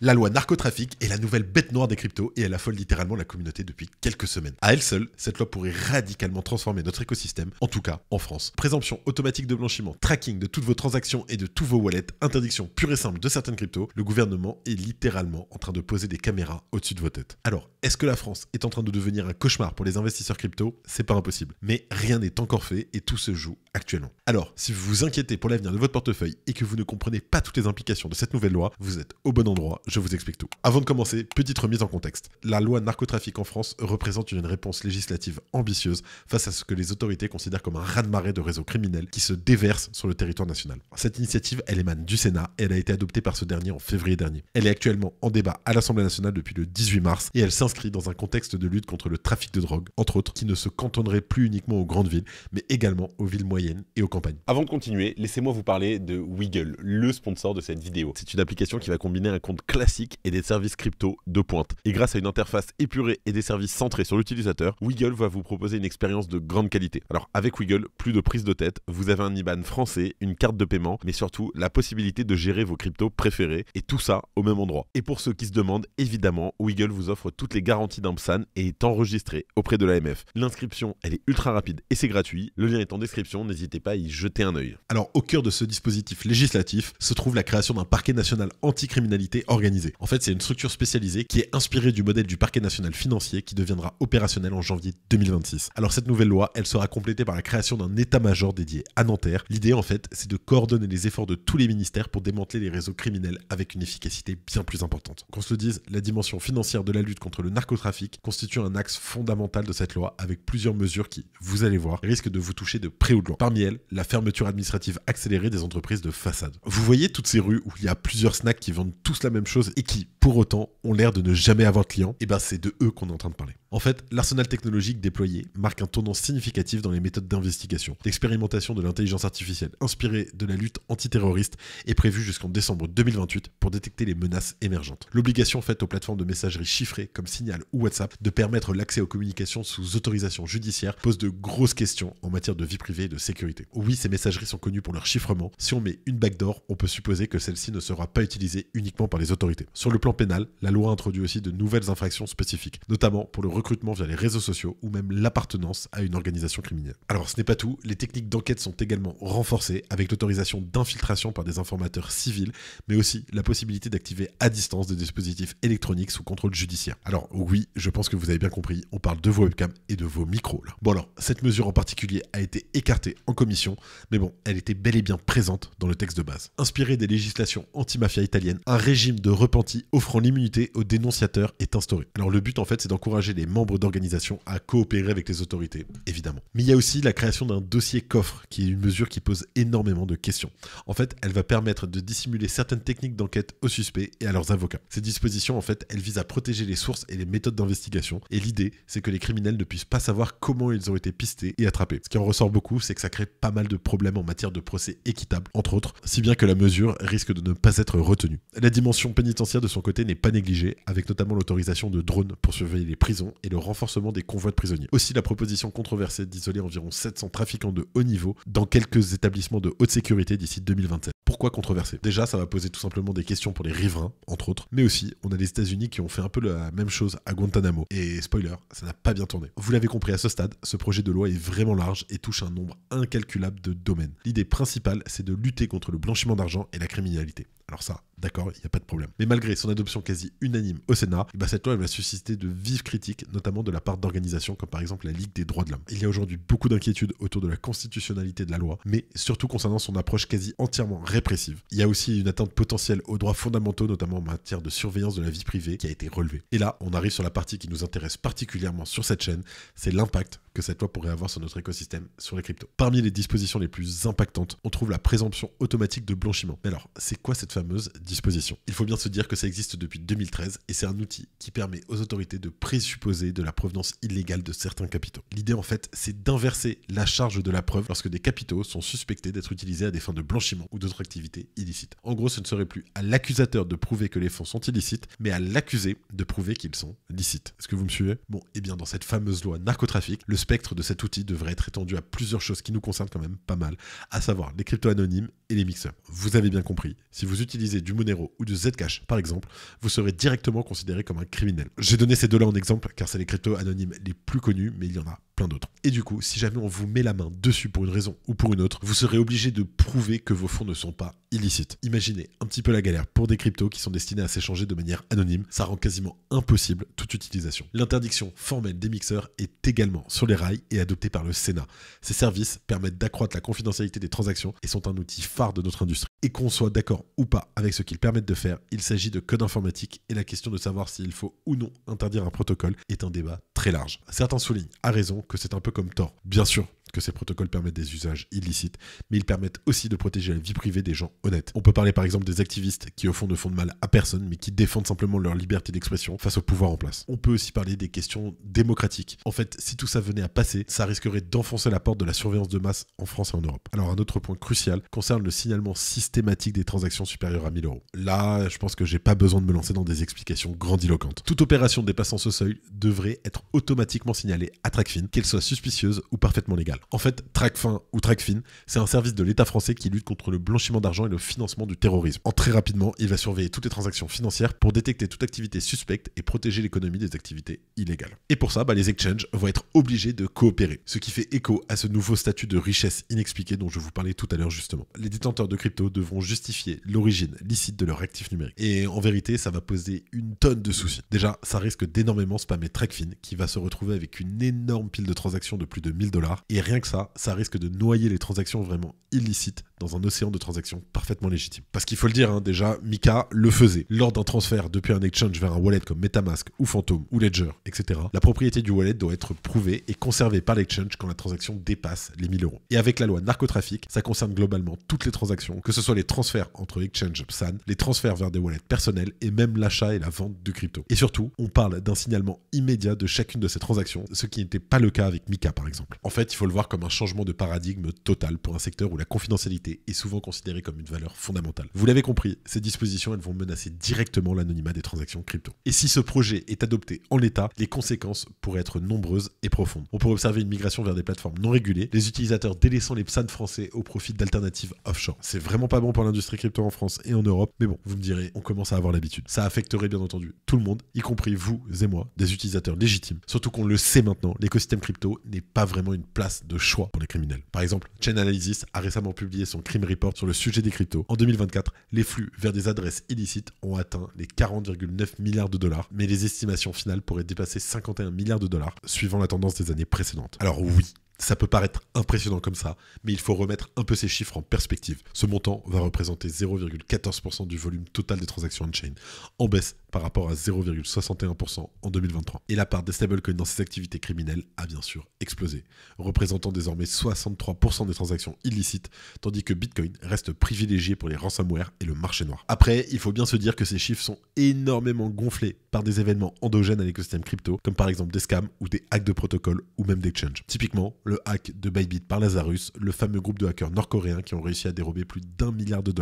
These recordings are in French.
La loi narcotrafic est la nouvelle bête noire des cryptos et elle affole littéralement la communauté depuis quelques semaines. À elle seule, cette loi pourrait radicalement transformer notre écosystème, en tout cas en France. Présomption automatique de blanchiment, tracking de toutes vos transactions et de tous vos wallets, interdiction pure et simple de certaines cryptos, le gouvernement est littéralement en train de poser des caméras au-dessus de vos têtes. Alors, est-ce que la France est en train de devenir un cauchemar pour les investisseurs crypto? C'est pas impossible. Mais rien n'est encore fait et tout se joue actuellement. Alors, si vous vous inquiétez pour l'avenir de votre portefeuille et que vous ne comprenez pas toutes les implications de cette nouvelle loi, vous êtes au bon endroit, je vous explique tout. Avant de commencer, petite remise en contexte. La loi narcotrafic en France représente une réponse législative ambitieuse face à ce que les autorités considèrent comme un raz-de-marée de réseaux criminels qui se déversent sur le territoire national. Cette initiative, elle émane du Sénat et elle a été adoptée par ce dernier en février dernier. Elle est actuellement en débat à l'Assemblée nationale depuis le 18 mars et elle s'inscrit dans un contexte de lutte contre le trafic de drogue, entre autres, qui ne se cantonnerait plus uniquement aux grandes villes, mais également aux villes moyennes et aux campagnes. Avant de continuer, laissez-moi vous parler de Wiggle, le sponsor de cette vidéo. C'est une application qui va combiner un compte classique et des services crypto de pointe. Et grâce à une interface épurée et des services centrés sur l'utilisateur, Wiggle va vous proposer une expérience de grande qualité. Alors avec Wiggle, plus de prise de tête, vous avez un IBAN français, une carte de paiement, mais surtout la possibilité de gérer vos cryptos préférés et tout ça au même endroit. Et pour ceux qui se demandent, évidemment, Wiggle vous offre toutes les garanties d'un PSAN et est enregistré auprès de l'AMF. L'inscription, elle est ultra rapide et c'est gratuit. Le lien est en description, n'hésitez pas à y jeter un œil. Alors au cœur de ce dispositif législatif se trouve la création d'un parquet national anti-criminalité organisé. En fait, c'est une structure spécialisée qui est inspirée du modèle du parquet national financier qui deviendra opérationnel en janvier 2026. Alors cette nouvelle loi, elle sera complétée par la création d'un état-major dédié à Nanterre. L'idée en fait, c'est de coordonner les efforts de tous les ministères pour démanteler les réseaux criminels avec une efficacité bien plus importante. Qu'on se le dise, la dimension financière de la lutte contre le narcotrafic constitue un axe fondamental de cette loi avec plusieurs mesures qui, vous allez voir, risquent de vous toucher de près ou de loin. Parmi elles, la fermeture administrative accélérée des entreprises de façade. Vous voyez toutes ces rues où il y a plusieurs snacks qui vendent tous la même chose et qui, pour autant, ont l'air de ne jamais avoir de clients? Et ben c'est de eux qu'on est en train de parler. En fait, l'arsenal technologique déployé marque un tournant significatif dans les méthodes d'investigation. L'expérimentation de l'intelligence artificielle inspirée de la lutte antiterroriste est prévue jusqu'en décembre 2028 pour détecter les menaces émergentes. L'obligation faite aux plateformes de messagerie chiffrées comme Signal ou WhatsApp de permettre l'accès aux communications sous autorisation judiciaire pose de grosses questions en matière de vie privée et de sécurité. Oui, ces messageries sont connues pour leur chiffrement. Si on met une backdoor, on peut supposer que celle-ci ne sera pas utilisée uniquement par les autorités. Sur le plan pénal, la loi introduit aussi de nouvelles infractions spécifiques, notamment pour le recrutement via les réseaux sociaux ou même l'appartenance à une organisation criminelle. Alors ce n'est pas tout, les techniques d'enquête sont également renforcées avec l'autorisation d'infiltration par des informateurs civils, mais aussi la possibilité d'activer à distance des dispositifs électroniques sous contrôle judiciaire. Alors oui, je pense que vous avez bien compris, on parle de vos webcams et de vos micros là. Bon alors, cette mesure en particulier a été écartée en commission, mais bon, elle était bel et bien présente dans le texte de base. Inspiré des législations anti-mafia italiennes, un régime de repenti offrant l'immunité aux dénonciateurs est instauré. Alors le but en fait c'est d'encourager les membres d'organisations à coopérer avec les autorités, évidemment. Mais il y a aussi la création d'un dossier coffre qui est une mesure qui pose énormément de questions. En fait, elle va permettre de dissimuler certaines techniques d'enquête aux suspects et à leurs avocats. Ces dispositions en fait, elles visent à protéger les sources et les méthodes d'investigation et l'idée c'est que les criminels ne puissent pas savoir comment ils ont été pistés et attrapés. Ce qui en ressort beaucoup, c'est que ça crée pas mal de problèmes en matière de procès équitable, entre autres, si bien que la mesure risque de ne pas être retenue. La dimension pénitentiaire de son côté n'est pas négligée, avec notamment l'autorisation de drones pour surveiller les prisons et le renforcement des convois de prisonniers. Aussi la proposition controversée d'isoler environ 700 trafiquants de haut niveau dans quelques établissements de haute sécurité d'ici 2027. Pourquoi controversé? Déjà, ça va poser tout simplement des questions pour les riverains, entre autres, mais aussi, on a les États-Unis qui ont fait un peu la même chose à Guantanamo. Et spoiler, ça n'a pas bien tourné. Vous l'avez compris à ce stade, ce projet de loi est vraiment large et touche un nombre incalculable de domaines. L'idée principale, c'est de lutter contre le blanchiment d'argent et la criminalité. Alors ça, d'accord, il n'y a pas de problème. Mais malgré son adoption quasi unanime au Sénat, cette loi elle va susciter de vives critiques, notamment de la part d'organisations comme par exemple la Ligue des droits de l'homme. Il y a aujourd'hui beaucoup d'inquiétudes autour de la constitutionnalité de la loi, mais surtout concernant son approche quasi entièrement répressive. Il y a aussi une atteinte potentielle aux droits fondamentaux, notamment en matière de surveillance de la vie privée, qui a été relevée. Et là, on arrive sur la partie qui nous intéresse particulièrement sur cette chaîne, c'est l'impact que cette loi pourrait avoir sur notre écosystème, sur les cryptos. Parmi les dispositions les plus impactantes, on trouve la présomption automatique de blanchiment. Mais alors, c'est quoi cette fameuse disposition? Il faut bien se dire que ça existe depuis 2013 et c'est un outil qui permet aux autorités de présupposer de la provenance illégale de certains capitaux. L'idée en fait, c'est d'inverser la charge de la preuve lorsque des capitaux sont suspectés d'être utilisés à des fins de blanchiment ou d'autres activités illicites. En gros, ce ne serait plus à l'accusateur de prouver que les fonds sont illicites, mais à l'accusé de prouver qu'ils sont licites. Est-ce que vous me suivez? Bon, et bien dans cette fameuse loi narcotrafic, le spectre de cet outil devrait être étendu à plusieurs choses qui nous concernent quand même pas mal, à savoir les cryptos anonymes et les mixeurs. Vous avez bien compris, si vous utilisez du Monero ou du Zcash par exemple, vous serez directement considéré comme un criminel. J'ai donné ces deux-là en exemple car c'est les cryptos anonymes les plus connus, mais il y en a plein d'autres. Et du coup, si jamais on vous met la main dessus pour une raison ou pour une autre, vous serez obligé de prouver que vos fonds ne sont pas illicites. Imaginez un petit peu la galère pour des cryptos qui sont destinés à s'échanger de manière anonyme, ça rend quasiment impossible toute utilisation. L'interdiction formelle des mixeurs est également sur les rails et adoptée par le Sénat. Ces services permettent d'accroître la confidentialité des transactions et sont un outil phare de notre industrie. Et qu'on soit d'accord ou pas avec ce qu'ils permettent de faire, il s'agit de code informatique et la question de savoir s'il faut ou non interdire un protocole est un débat très large. Certains soulignent, à raison, que c'est un peu comme Tor. Bien sûr que ces protocoles permettent des usages illicites, mais ils permettent aussi de protéger la vie privée des gens honnêtes. On peut parler par exemple des activistes qui au fond ne font de mal à personne, mais qui défendent simplement leur liberté d'expression face au pouvoir en place. On peut aussi parler des questions démocratiques. En fait, si tout ça venait à passer, ça risquerait d'enfoncer la porte de la surveillance de masse en France et en Europe. Alors un autre point crucial concerne le signalement systématique des transactions supérieures à 1000 €. Là, je pense que j'ai pas besoin de me lancer dans des explications grandiloquentes. Toute opération dépassant ce seuil devrait être automatiquement signalée à Tracfin, qu'elle soit suspicieuse ou parfaitement légale. En fait, Tracfin ou Tracfin, c'est un service de l'État français qui lutte contre le blanchiment d'argent et le financement du terrorisme. En très rapidement, il va surveiller toutes les transactions financières pour détecter toute activité suspecte et protéger l'économie des activités illégales. Et pour ça, les exchanges vont être obligés de coopérer, ce qui fait écho à ce nouveau statut de richesse inexpliquée dont je vous parlais tout à l'heure justement. Les détenteurs de crypto devront justifier l'origine licite de leur actif numérique. Et en vérité, ça va poser une tonne de soucis. Déjà, ça risque d'énormément spammer Tracfin, qui va se retrouver avec une énorme pile de transactions de plus de 1000 $. Et rien que ça risque de noyer les transactions vraiment illicites dans un océan de transactions parfaitement légitimes. Parce qu'il faut le dire, déjà, Mika le faisait. Lors d'un transfert depuis un exchange vers un wallet comme MetaMask ou Phantom ou Ledger, etc., la propriété du wallet doit être prouvée et conservée par l'exchange quand la transaction dépasse les 1000 €. Et avec la loi narcotrafic, ça concerne globalement toutes les transactions, que ce soit les transferts entre exchange PSAN, les transferts vers des wallets personnels et même l'achat et la vente de crypto. Et surtout, on parle d'un signalement immédiat de chacune de ces transactions, ce qui n'était pas le cas avec Mika par exemple. En fait, il faut le voir comme un changement de paradigme total pour un secteur où la confidentialité est souvent considérée comme une valeur fondamentale. Vous l'avez compris, ces dispositions elles vont menacer directement l'anonymat des transactions crypto. Et si ce projet est adopté en l'état, les conséquences pourraient être nombreuses et profondes. On pourrait observer une migration vers des plateformes non régulées, les utilisateurs délaissant les PSAN français au profit d'alternatives offshore. C'est vraiment pas bon pour l'industrie crypto en France et en Europe, mais bon, vous me direz, on commence à avoir l'habitude. Ça affecterait bien entendu tout le monde, y compris vous et moi, des utilisateurs légitimes. Surtout qu'on le sait maintenant, l'écosystème crypto n'est pas vraiment une place de choix pour les criminels. Par exemple, Chainalysis a récemment publié son Crime Report sur le sujet des cryptos. En 2024, les flux vers des adresses illicites ont atteint les 40,9 milliards $, mais les estimations finales pourraient dépasser 51 milliards $, suivant la tendance des années précédentes. Alors oui, ça peut paraître impressionnant comme ça, mais il faut remettre un peu ces chiffres en perspective. Ce montant va représenter 0,14% du volume total des transactions on-chain, en baisse par rapport à 0,61% en 2023. Et la part des stablecoins dans ces activités criminelles a bien sûr explosé, représentant désormais 63% des transactions illicites, tandis que Bitcoin reste privilégié pour les ransomware et le marché noir. Après, il faut bien se dire que ces chiffres sont énormément gonflés par des événements endogènes à l'écosystème crypto, comme par exemple des scams ou des hacks de protocole ou même d'exchange. Typiquement, le hack de Bybit par Lazarus, le fameux groupe de hackers nord-coréens qui ont réussi à dérober plus d'1 milliard $,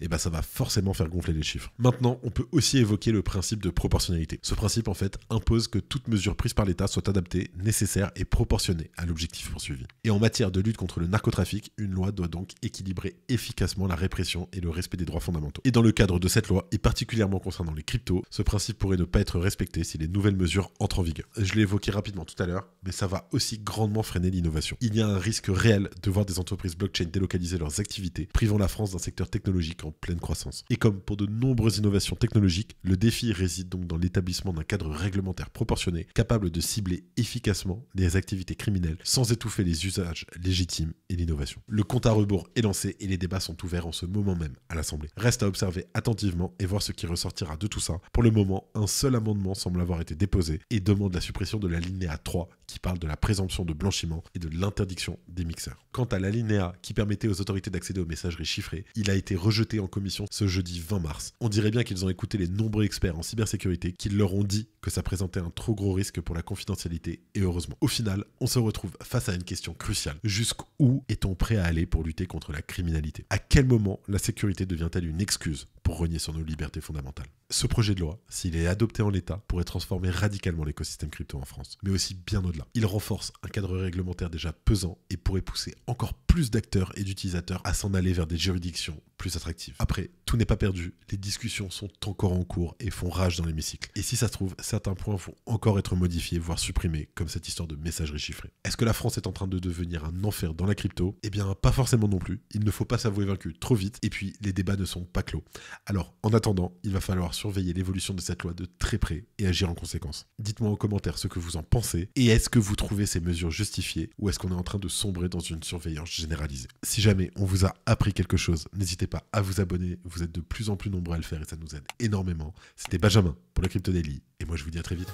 et ça va forcément faire gonfler les chiffres. Maintenant, on peut aussi évoquer le principe de proportionnalité. Ce principe, en fait, impose que toute mesure prise par l'État soit adaptée, nécessaire et proportionnée à l'objectif poursuivi. Et en matière de lutte contre le narcotrafic, une loi doit donc équilibrer efficacement la répression et le respect des droits fondamentaux. Et dans le cadre de cette loi, et particulièrement concernant les cryptos, ce principe pourrait ne pas être respecté si les nouvelles mesures entrent en vigueur. Je l'ai évoqué rapidement tout à l'heure, mais ça va aussi grandement freiner l'innovation. Il y a un risque réel de voir des entreprises blockchain délocaliser leurs activités, privant la France d'un secteur technologique en pleine croissance. Et comme pour de nombreuses innovations technologiques, le défi réside donc dans l'établissement d'un cadre réglementaire proportionné, capable de cibler efficacement les activités criminelles sans étouffer les usages légitimes et l'innovation. Le compte à rebours est lancé et les débats sont ouverts en ce moment même à l'Assemblée. Reste à observer attentivement et voir ce qui ressortira de tout ça. Pour le moment, un seul amendement semble avoir été déposé et demande la suppression de l'alinéa 3 qui parle de la présomption de blanchiment et de l'interdiction des mixeurs. Quant à l'alinéa qui permettait aux autorités d'accéder aux messageries chiffrées, il a été rejeté en commission ce jeudi 20 mars. On dirait bien qu'ils ont écouté les nombreux experts en cybersécurité qui leur ont dit que ça présentait un trop gros risque pour la confidentialité et heureusement. Au final, on se retrouve face à une question cruciale. Jusqu'où est-on prêt à aller pour lutter contre la criminalité ? À quel moment la sécurité devient-elle une excuse pour pour rogner sur nos libertés fondamentales. Ce projet de loi, s'il est adopté en l'état, pourrait transformer radicalement l'écosystème crypto en France, mais aussi bien au-delà. Il renforce un cadre réglementaire déjà pesant et pourrait pousser encore plus d'acteurs et d'utilisateurs à s'en aller vers des juridictions plus attractives. Après, tout n'est pas perdu, les discussions sont encore en cours et font rage dans l'hémicycle. Et si ça se trouve, certains points vont encore être modifiés, voire supprimés, comme cette histoire de messagerie chiffrée. Est-ce que la France est en train de devenir un enfer dans la crypto? Eh bien, pas forcément non plus. Il ne faut pas s'avouer vaincu trop vite, et puis les débats ne sont pas clos. Alors, en attendant, il va falloir surveiller l'évolution de cette loi de très près et agir en conséquence. Dites-moi en commentaire ce que vous en pensez, et est-ce que vous trouvez ces mesures justifiées, ou est-ce qu'on est en train de sombrer dans une surveillance généralisée? Si jamais on vous a appris quelque chose, n'hésitez pas à vous abonner, vous êtes de plus en plus nombreux à le faire et ça nous aide énormément. C'était Benjamin pour le Crypto Daily, et moi je vous dis à très vite.